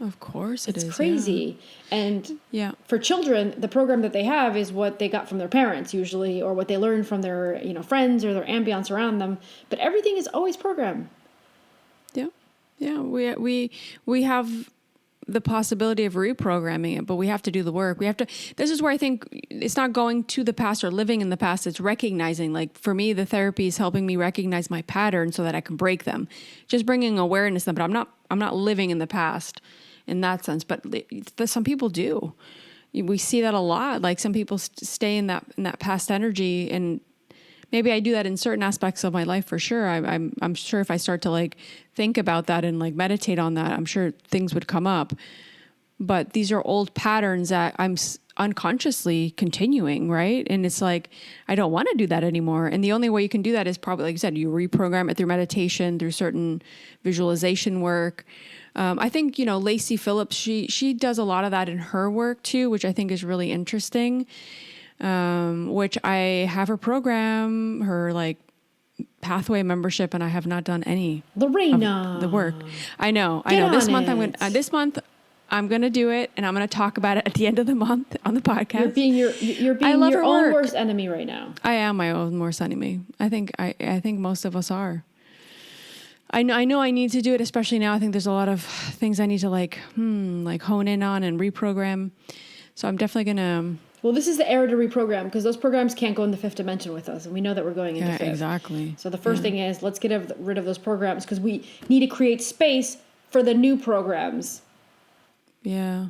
Of course it's crazy. Yeah. And yeah, for children, the program that they have is what they got from their parents usually, or what they learned from their, friends or their ambience around them. But everything is always program. Yeah. Yeah. We have the possibility of reprogramming it, but we have to do the work. This is where I think it's not going to the past or living in the past. It's recognizing, like for me, the therapy is helping me recognize my patterns so that I can break them. Just bringing awareness to them, but I'm not living in the past in that sense, but some people do. We see that a lot. Like some people stay in that past energy, and maybe I do that in certain aspects of my life for sure. I'm sure if I start to think about that and meditate on that, I'm sure things would come up. But these are old patterns that I'm unconsciously continuing, right? And it's like, I don't want to do that anymore. And the only way you can do that is probably, like you said, you reprogram it through meditation, through certain visualization work. I think, Lacey Phillips, she does a lot of that in her work too, which I think is really interesting. Which I have her program, her pathway membership, and I have not done any Lorena of the work. I know. This month I'm going to do it, and I'm going to talk about it at the end of the month on the podcast. You're being your own worst enemy right now. I am my own worst enemy. I think most of us are. I know I need to do it, especially now. I think there's a lot of things I need to hone in on and reprogram. So I'm definitely going to. Well, this is the era to reprogram, because those programs can't go in the fifth dimension with us, and we know that we're going into fifth. Exactly. So the first thing is, let's get rid of those programs, because we need to create space for the new programs. Yeah.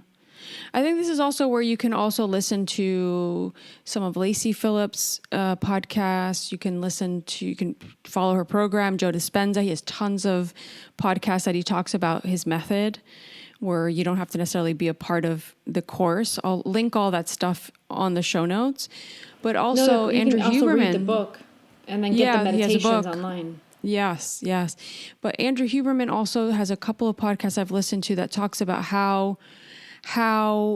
I think this is also where you can also listen to some of Lacey Phillips' podcasts. You can follow her program, Joe Dispenza. He has tons of podcasts that he talks about his method, where you don't have to necessarily be a part of the course. I'll link all that stuff on the show notes. But also Andrew can Huberman. also read the book and then get the meditations online. Yes. But Andrew Huberman also has a couple of podcasts I've listened to that talks about how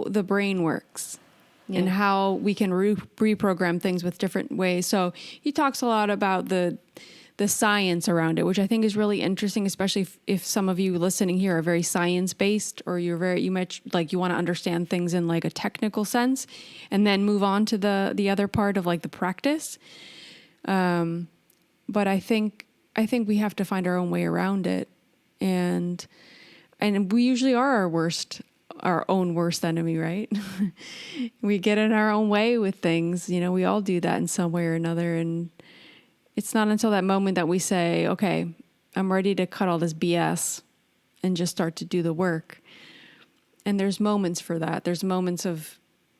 the brain works and how we can reprogram things with different ways. So he talks a lot about the science around it, which I think is really interesting, especially if some of you listening here are very science-based, or you want to understand things in like a technical sense and then move on to the other part of like the practice. But I think we have to find our own way around it. And we usually are our own worst enemy, right? We get in our own way with things. We all do that in some way or another. And it's not until that moment that we say, okay, I'm ready to cut all this BS and just start to do the work. And there's moments for that. There's moments of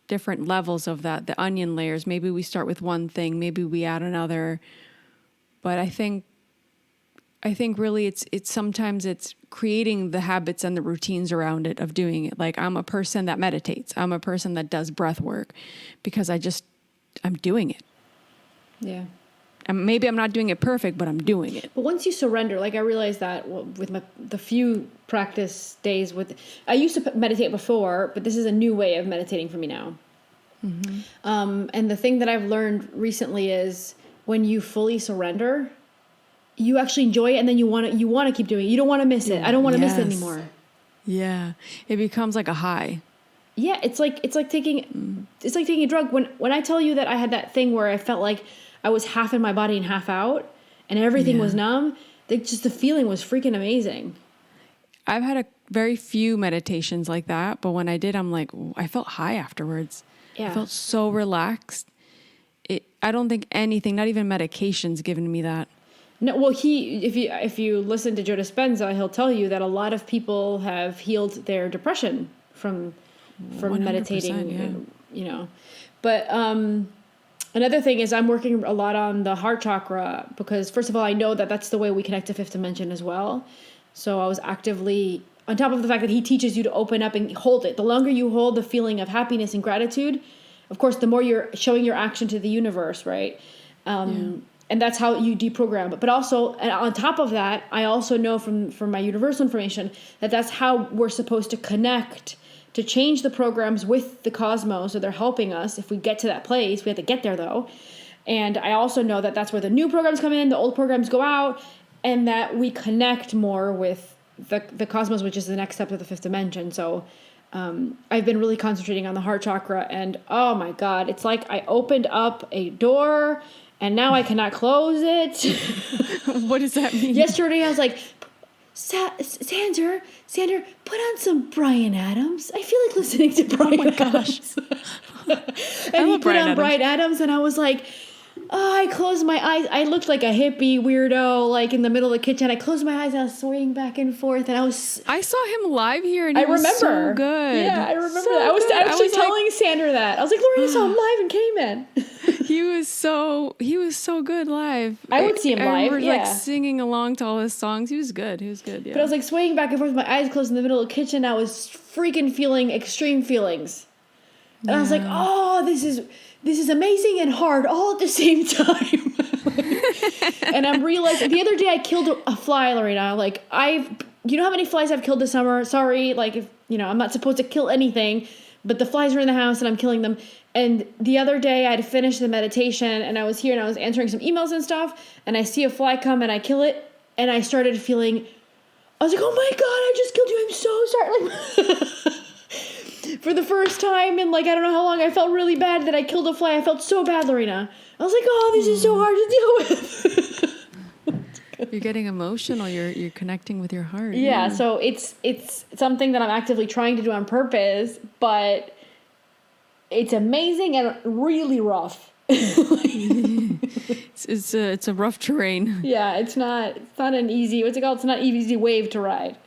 different levels of that, the onion layers. Maybe we start with one thing, maybe we add another. But I think really it's sometimes it's creating the habits and the routines around it of doing it. Like, I'm a person that meditates. I'm a person that does breath work because I'm doing it. Yeah. And maybe I'm not doing it perfect, but I'm doing it. But once you surrender, like I realized that with the few practice days I used to meditate before, but this is a new way of meditating for me now. Mm-hmm. And the thing that I've learned recently is when you fully surrender, you actually enjoy it, and then you want to keep doing it. You don't want to miss it. I don't want to miss it anymore. Yeah, it becomes like a high. Yeah, it's like taking a drug. When I tell you that I had that thing where I felt like I was half in my body and half out, and everything was numb, the feeling was freaking amazing. I've had a very few meditations like that, but when I did, I'm like, I felt high afterwards. Yeah. I felt so relaxed. I don't think anything, not even medication's given me that. No, well, if you listen to Joe Dispenza, he'll tell you that a lot of people have healed their depression from meditating, But another thing is I'm working a lot on the heart chakra because, first of all, I know that that's the way we connect to fifth dimension as well. So I was actively, on top of the fact that he teaches you to open up and hold it. The longer you hold the feeling of happiness and gratitude, of course, the more you're showing your action to the universe, right? And that's how you deprogram. But also, and on top of that, I also know from my universal information that that's how we're supposed to connect to change the programs with the cosmos. So they're helping us. If we get to that place, we have to get there though. And I also know that that's where the new programs come in, the old programs go out, and that we connect more with the cosmos, which is the next step of the fifth dimension. So I've been really concentrating on the heart chakra, and oh my God, it's like I opened up a door and now I cannot close it. What does that mean? Yesterday I was like, Sander, put on some Bryan Adams. I feel like listening to Bryan Adams. And he put on Bryan Adams, and I was like, I closed my eyes. I looked like a hippie weirdo, like in the middle of the kitchen. I closed my eyes and I was swaying back and forth, and I saw him live here, and he was so good. Yeah, I remember that. I was actually telling Sander that. I was like, Lorena saw him live and came in. He was so good live. I would see him live. I remember like singing along to all his songs. He was good. Yeah. But I was like swaying back and forth with my eyes closed in the middle of the kitchen. I was freaking feeling extreme feelings. And I was like, oh, this is amazing and hard all at the same time. And I'm realizing the other day I killed a fly, Lorena. Like you know how many flies I've killed this summer? Sorry, like if I'm not supposed to kill anything, but the flies are in the house and I'm killing them. And the other day I had finished the meditation and I was here and I was answering some emails and stuff, and I see a fly come and I kill it, and I started feeling, I was like, oh my God, I just killed you. I'm so sorry. Like, for the first time in like, I don't know how long, I felt really bad that I killed a fly. I felt so bad, Lorena. I was like, oh, this is so hard to deal with. You're getting emotional. You're connecting with your heart. Yeah. So it's something that I'm actively trying to do on purpose, but it's amazing and really rough. It's a rough terrain. Yeah, it's not an easy, what's it called? It's not an easy wave to ride.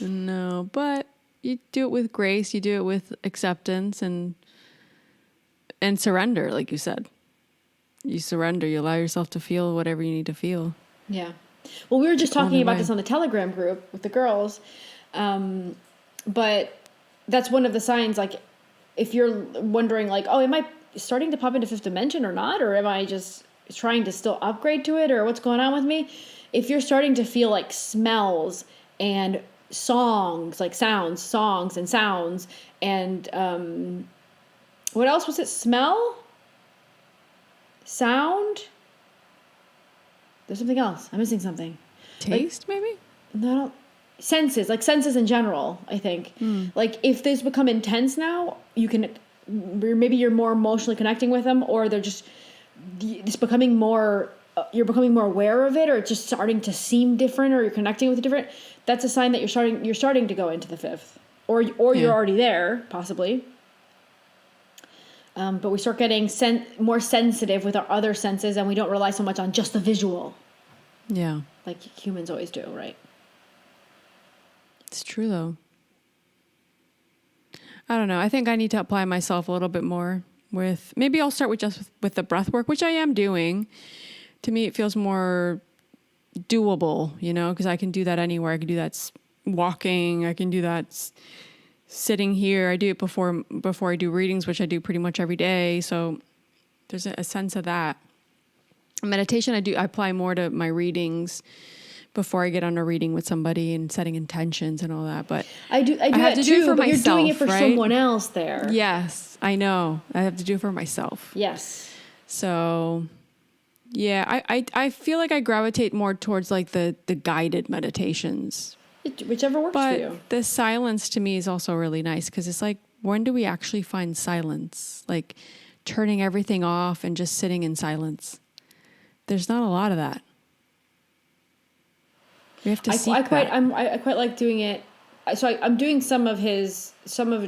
No, but you do it with grace, you do it with acceptance and surrender, like you said. You surrender, you allow yourself to feel whatever you need to feel. Yeah. Well, we were just talking about this on the Telegram group with the girls. But that's one of the signs, like, if you're wondering, like, oh, am I starting to pop into fifth dimension or not? Or am I just trying to still upgrade to it? Or what's going on with me? If you're starting to feel like smells and songs, like songs and sounds, and what else was it? Smell? Sound? There's something else. I'm missing something. Taste, like, maybe? No, senses in general, I think. Like, if these become intense now, maybe you're more emotionally connecting with them, or they're just becoming more, you're becoming more aware of it, or it's just starting to seem different, or you're connecting with it different. That's a sign that you're starting to go into the fifth, or you're already there, possibly. But we start getting more sensitive with our other senses, and we don't rely so much on just the visual. Yeah. Like humans always do, right? It's true, though. I don't know. I think I need to apply myself a little bit more with, maybe I'll start with the breath work, which I am doing. To me, it feels more doable, because I can do that anywhere. I can do that walking. I can do that sitting here. I do it before I do readings, which I do pretty much every day. So there's a sense of that. Meditation, I apply more to my readings before I get on a reading with somebody and setting intentions and all that. But I do that too, but myself, you're doing it for someone else there. Yes, I know. I have to do it for myself. Yes. So, yeah, I feel like I gravitate more towards like the guided meditations. Whichever works for you. But the silence to me is also really nice, because it's like, when do we actually find silence? Like turning everything off and just sitting in silence. There's not a lot of that. We have to seek that. I quite like doing it. So I'm doing some of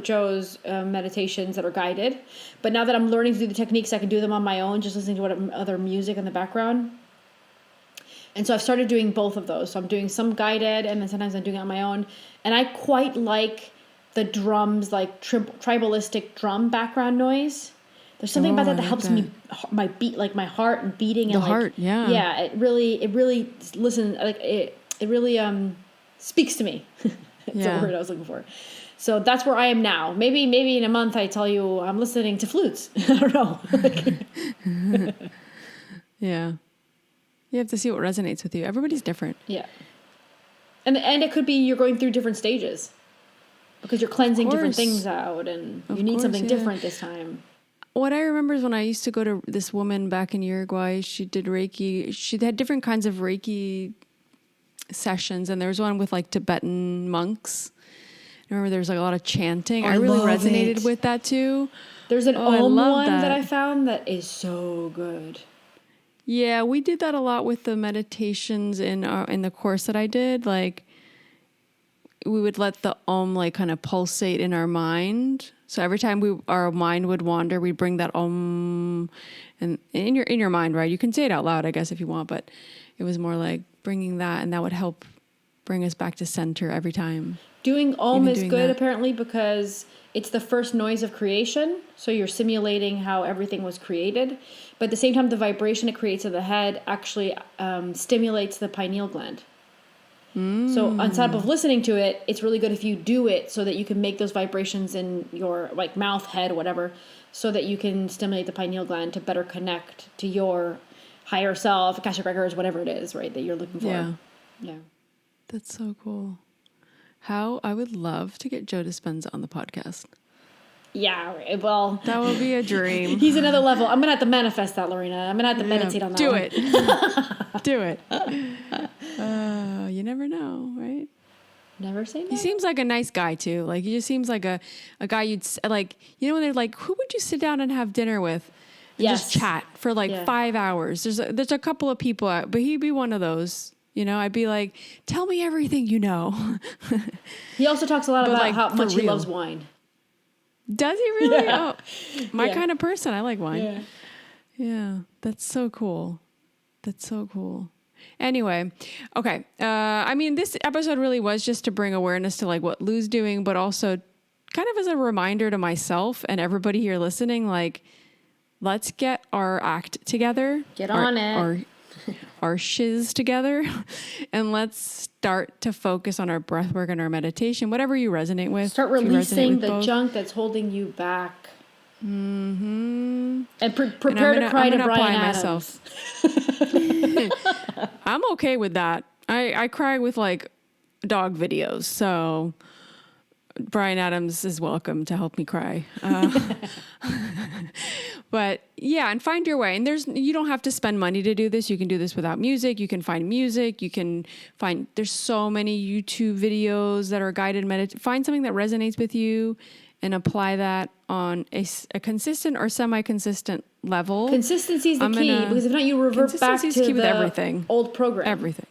Joe's meditations that are guided. But now that I'm learning to do the techniques, I can do them on my own, just listening to other music in the background. And so I've started doing both of those. So I'm doing some guided, and then sometimes I'm doing it on my own. And I quite like the drums, like tribalistic drum background noise. There's something about that helps me, my beat, like my heart beating. The heart, yeah. Yeah, it really listen, like it really speaks to me. It's a word I was looking for. So that's where I am now. Maybe in a month I tell you I'm listening to flutes. I don't know. Yeah. You have to see what resonates with you. Everybody's different. Yeah. And it could be you're going through different stages, because you're cleansing different things out, and you need something different this time. What I remember is when I used to go to this woman back in Uruguay, she did Reiki. She had different kinds of Reiki sessions, and there was one with like Tibetan monks. I remember there was like a lot of chanting. I really resonated with that too. There's an Om one that I found that is so good. Yeah, we did that a lot with the meditations in the course that I did. Like, we would let the Om like kind of pulsate in our mind. So every time our mind would wander, we'd bring that Om, and in your mind, right? You can say it out loud, I guess, if you want, but it was more like bringing that, and that would help bring us back to center every time. Doing Om is good, apparently, because it's the first noise of creation. So you're simulating how everything was created. But at the same time, the vibration it creates in the head actually stimulates the pineal gland. So on top of listening to it, it's really good if you do it so that you can make those vibrations in your like mouth, head, whatever, so that you can stimulate the pineal gland to better connect to your higher self, Akashic records, whatever it is, right, that you're looking for. Yeah. That's so cool. How I would love to get Joe Dispenza on the podcast. Yeah, well, that would be a dream. He's another level. I'm gonna have to manifest that, Lorena. I'm gonna have to meditate on that. Do it. Do it. You never know, right? Never say no. He seems like a nice guy too. Like, he just seems like a guy you'd like. When they're like, who would you sit down and have dinner with? And just chat for like 5 hours. There's a couple of people, but he'd be one of those. I'd be like, tell me everything you know. He also talks a lot about how much he loves wine. Does he really? Yeah. Oh, my kind of person. I like wine. Yeah. That's so cool. That's so cool. Anyway, okay. I mean, this episode really was just to bring awareness to like what Lou's doing, but also kind of as a reminder to myself and everybody here listening, like, let's get our act together. Get on it. Our shiz together, and let's start to focus on our breath work and our meditation, whatever you resonate with. Start releasing the junk that's holding you back. Mm-hmm. And prepare to cry to Brian Adams. I'm okay with that. I cry with like dog videos, so Brian Adams is welcome to help me cry. But yeah, and find your way. And you don't have to spend money to do this. You can do this without music. You can find music. You can there's so many YouTube videos that are guided meditation. Find something that resonates with you and apply that on a consistent or semi-consistent level. Consistency is the key, because if not, you revert back to the everything. Old program. Everything.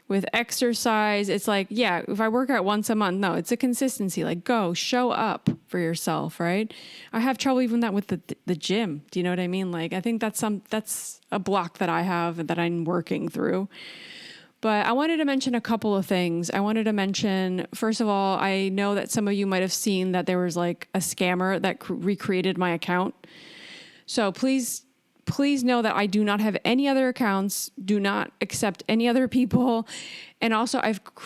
With exercise, it's like, yeah, if I work out once a month, no, it's a consistency. Like, show up for yourself, right? I have trouble even that with the gym. Do you know what I mean? Like, I think that's a block that I have and that I'm working through. But I wanted to mention a couple of things. I wanted to mention, first of all, I know that some of you might have seen that there was like a scammer that recreated my account. So please know that I do not have any other accounts, do not accept any other people. And also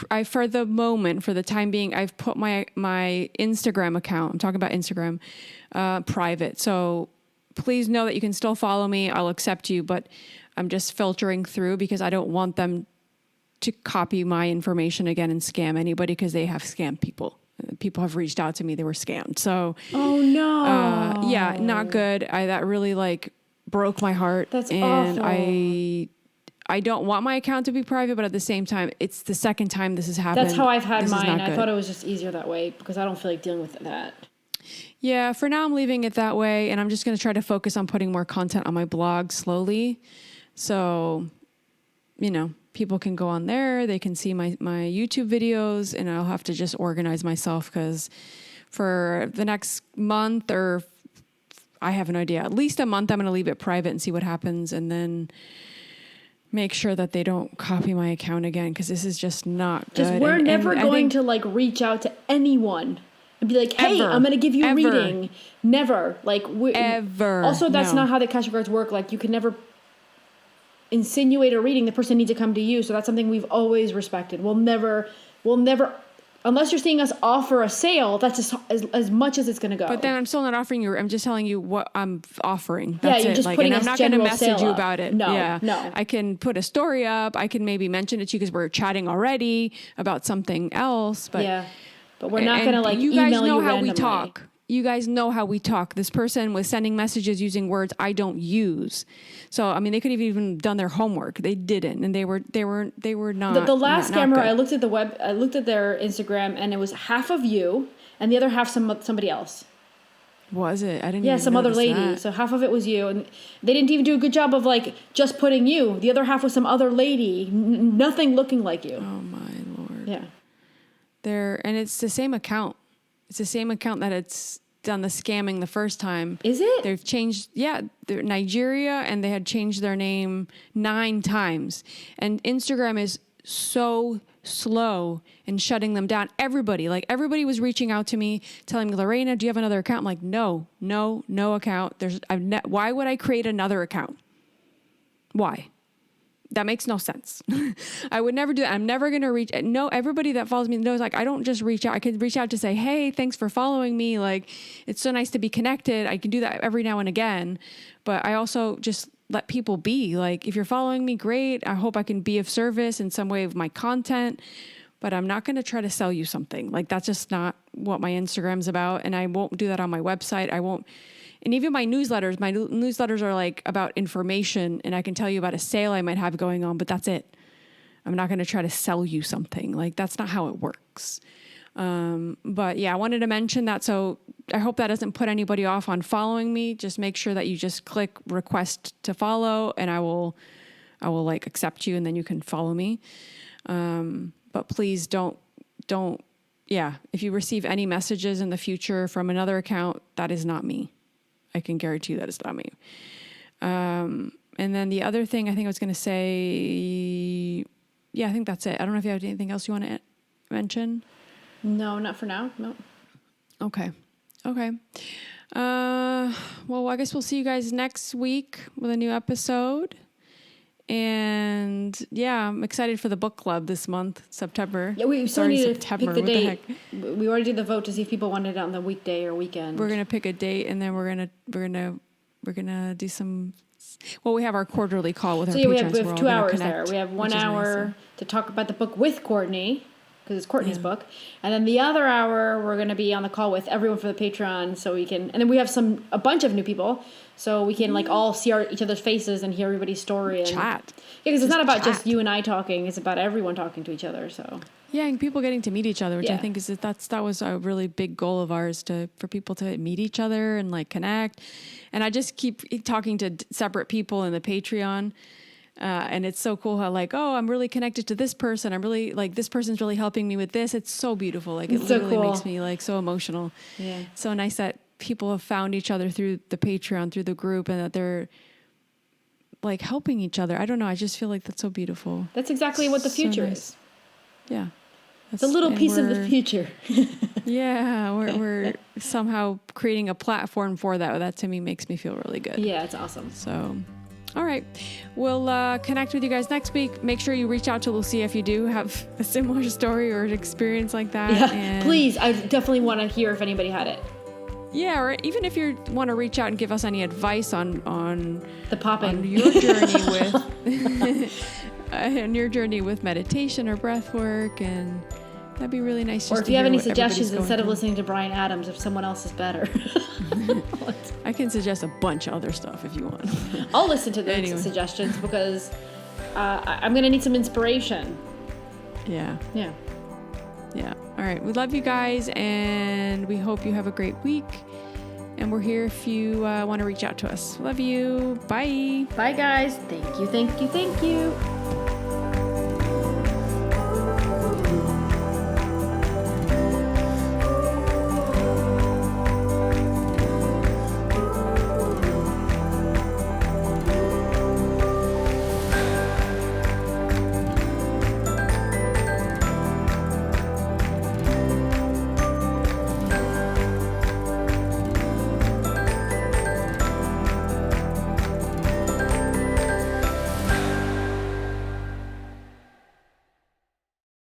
I for the time being, I've put my Instagram account, I'm talking about Instagram, private. So please know that you can still follow me. I'll accept you, but I'm just filtering through because I don't want them to copy my information again and scam anybody, because they have scammed people. People have reached out to me, they were scammed. So, oh no. Yeah, not good. That really like broke my heart. That's and awful. I don't want my account to be private, but at the same time, it's the second time this has happened. That's how I've had mine. I thought it was just easier that way because I don't feel like dealing with that. Yeah, for now I'm leaving it that way, and I'm just going to try to focus on putting more content on my blog slowly. So, people can go on there, they can see my YouTube videos, and I'll have to just organize myself, because for the next month, or I have no idea, at least a month, I'm going to leave it private and see what happens, and then make sure that they don't copy my account again, because this is just not good. Because we're never going to like reach out to anyone and be like, hey, I'm going to give you a reading. Never. Like, ever. Also, that's not how the Akashic Records work. Like, you can never insinuate a reading. The person needs to come to you. So that's something we've always respected. We'll never, unless you're seeing us offer a sale, that's just as much as it's going to go. But then I'm still not offering you. I'm just telling you what I'm offering. That's you're just putting and I'm not going to message you up. about it. No. I can put a story up. I can maybe mention it to you because we're chatting already about something else. But we're not going to like you guys email know you how randomly. we talk. You guys know how we talk. This person was sending messages using words I don't use. So, I mean, they could have even done their homework. They didn't. And they were not. The last not scammer, good. I looked at their Instagram, and it was half of you and the other half somebody else. Was it? I didn't Yeah, even some other lady. That. So half of it was you, and they didn't even do a good job of like just putting you. The other half was some other lady, nothing looking like you. Oh my Lord. Yeah. And it's the same account. It's the same account that it's done the scamming the first time. Is it? They've changed, they're Nigeria, and they had changed their name 9 times. And Instagram is so slow in shutting them down. Everybody was reaching out to me, telling me, Lorena, do you have another account? I'm like, no account. Why would I create another account? Why? That makes no sense. I would never do that. I'm never going to reach. No, everybody that follows me knows, like, I don't just reach out. I could reach out to say, hey, thanks for following me. Like, it's so nice to be connected. I can do that every now and again. But I also just let people be. Like, if you're following me, great. I hope I can be of service in some way of my content. But I'm not going to try to sell you something. Like, that's just not what my Instagram's about. And I won't do that on my website. I won't. And even my newsletters are like about information, and I can tell you about a sale I might have going on, but that's it. I'm not going to try to sell you something. Like, that's not how it works. But yeah, I wanted to mention that. So I hope that doesn't put anybody off on following me. Just make sure that you just click request to follow, and I will like accept you, and then you can follow me. But please don't, if you receive any messages in the future from another account, that is not me. I can guarantee you that it's not me. And then the other thing I think I was going to say, yeah, I think that's it. I don't know if you have anything else you want to mention. No, not for now. No. Okay. Well, I guess we'll see you guys next week with a new episode. And yeah, I'm excited for the book club this month, September. Yeah, we still need to pick the date. What the heck? We already did the vote to see if people wanted it on the weekday or weekend. We're gonna pick a date, and then we're gonna do some. Well, we have our quarterly call with our patrons. We have 2 hours there. We have 1 hour to talk about the book with Courtney, because it's Courtney's book. And then the other hour, we're going to be on the call with everyone for the Patreon, so we can... And then we have a bunch of new people, so we can, like, all see each other's faces and hear everybody's story. And chat. Yeah, because it's not about just you and I talking. It's about everyone talking to each other, so... Yeah, and people getting to meet each other, which I think that was a really big goal of ours, for people to meet each other and, like, connect. And I just keep talking to separate people in the Patreon. And it's so cool how, like, oh, I'm really connected to this person. I'm really, like, this person's really helping me with this. It's so beautiful. Like, it literally makes me, like, so emotional. Yeah. It's so nice that people have found each other through the Patreon, through the group, and that they're, like, helping each other. I don't know. I just feel like that's so beautiful. That's exactly what the future is. Yeah. It's a little piece of the future. Yeah. We're somehow creating a platform for that. That, to me, makes me feel really good. Yeah, it's awesome. So... All right. We'll connect with you guys next week. Make sure you reach out to Lucia if you do have a similar story or an experience like that. Yeah, and please. I definitely want to hear if anybody had it. Yeah, or even if you want to reach out and give us any advice on the popping, on your journey with on your journey with meditation or breath work, and that'd be really nice. Just or if you have any suggestions instead of listening to Bryan Adams, if someone else is better. I can suggest a bunch of other stuff if you want. I'll listen to the suggestions because I'm going to need some inspiration. Yeah. Yeah. Yeah. All right. We love you guys, and we hope you have a great week. And we're here if you want to reach out to us. Love you. Bye. Bye, guys. Thank you.